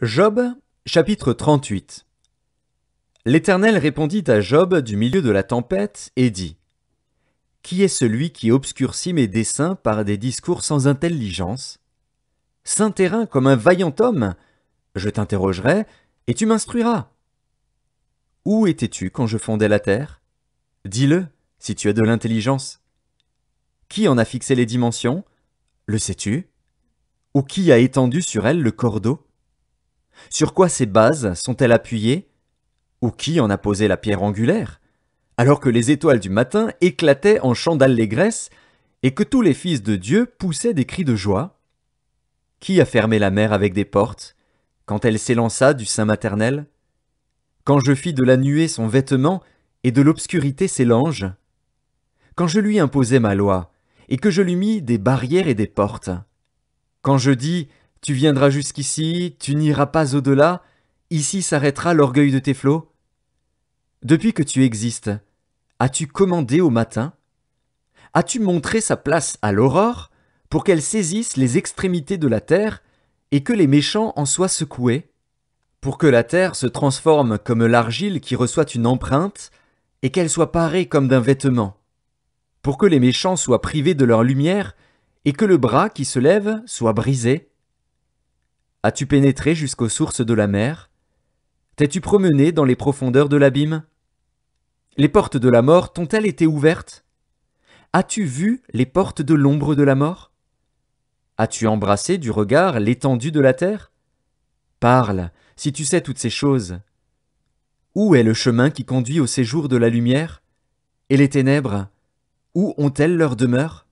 Job, chapitre 38. L'Éternel répondit à Job du milieu de la tempête et dit : Qui est celui qui obscurcit mes desseins par des discours sans intelligence ? Saint terrain comme un vaillant homme, je t'interrogerai et tu m'instruiras. Où étais-tu quand je fondais la terre ? Dis-le, si tu as de l'intelligence. Qui en a fixé les dimensions ? Le sais-tu ? Ou qui a étendu sur elle le cordeau ? Sur quoi ces bases sont-elles appuyées ? Ou qui en a posé la pierre angulaire ? Alors que les étoiles du matin éclataient en chants d'allégresse et que tous les fils de Dieu poussaient des cris de joie ? Qui a fermé la mer avec des portes, quand elle s'élança du sein maternel ? Quand je fis de la nuée son vêtement et de l'obscurité ses langes ? Quand je lui imposai ma loi et que je lui mis des barrières et des portes ? Quand je dis : tu viendras jusqu'ici, tu n'iras pas au-delà, ici s'arrêtera l'orgueil de tes flots ? Depuis que tu existes, as-tu commandé au matin ? As-tu montré sa place à l'aurore pour qu'elle saisisse les extrémités de la terre et que les méchants en soient secoués ? Pour que la terre se transforme comme l'argile qui reçoit une empreinte et qu'elle soit parée comme d'un vêtement ? Pour que les méchants soient privés de leur lumière et que le bras qui se lève soit brisé ? As-tu pénétré jusqu'aux sources de la mer ? T'es-tu promené dans les profondeurs de l'abîme ? Les portes de la mort t'ont-elles été ouvertes ? As-tu vu les portes de l'ombre de la mort ? As-tu embrassé du regard l'étendue de la terre ? Parle, si tu sais toutes ces choses. Où est le chemin qui conduit au séjour de la lumière ? Et les ténèbres, où ont-elles leur demeure ?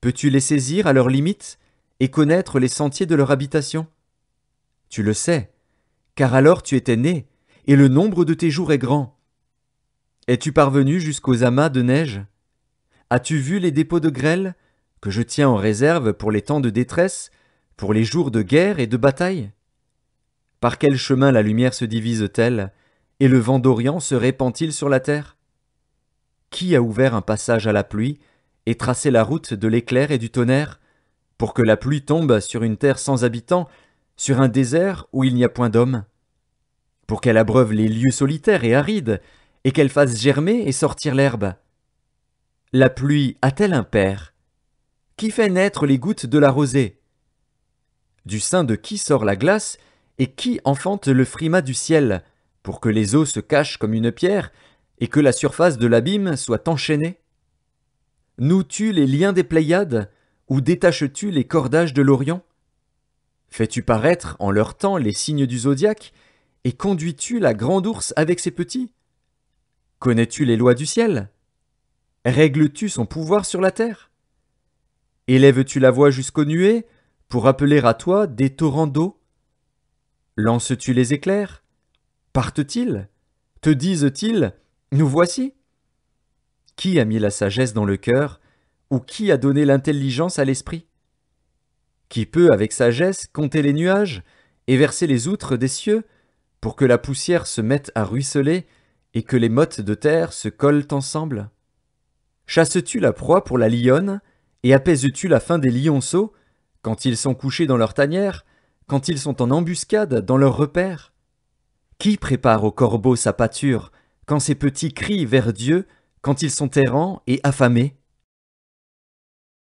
Peux-tu les saisir à leurs limites et connaître les sentiers de leur habitation ? Tu le sais, car alors tu étais né, et le nombre de tes jours est grand. Es-tu parvenu jusqu'aux amas de neige ? As-tu vu les dépôts de grêle, que je tiens en réserve pour les temps de détresse, pour les jours de guerre et de bataille ? Par quel chemin la lumière se divise-t-elle, et le vent d'Orient se répand-il sur la terre ? Qui a ouvert un passage à la pluie, et tracé la route de l'éclair et du tonnerre, pour que la pluie tombe sur une terre sans habitants, sur un désert où il n'y a point d'homme ? Pour qu'elle abreuve les lieux solitaires et arides, et qu'elle fasse germer et sortir l'herbe ? La pluie a-t-elle un père ? Qui fait naître les gouttes de la rosée ? Du sein de qui sort la glace, et qui enfante le frimas du ciel, pour que les eaux se cachent comme une pierre, et que la surface de l'abîme soit enchaînée ? Noues-tu les liens des Pléiades, ou détaches-tu les cordages de l'Orient ? Fais-tu paraître en leur temps les signes du zodiaque, et conduis-tu la grande ours avec ses petits ? Connais-tu les lois du ciel ? Règles-tu son pouvoir sur la terre ? Élèves-tu la voix jusqu'aux nuées, pour appeler à toi des torrents d'eau ? Lances-tu les éclairs ? Partent-ils ? Te disent-ils : nous voici ? Qui a mis la sagesse dans le cœur, ou qui a donné l'intelligence à l'esprit ? Qui peut avec sagesse compter les nuages et verser les outres des cieux, pour que la poussière se mette à ruisseler et que les mottes de terre se collent ensemble ? Chasses-tu la proie pour la lionne, et apaises-tu la faim des lionceaux, quand ils sont couchés dans leur tanière, quand ils sont en embuscade dans leur repaire ? Qui prépare au corbeau sa pâture, quand ses petits crient vers Dieu, quand ils sont errants et affamés ?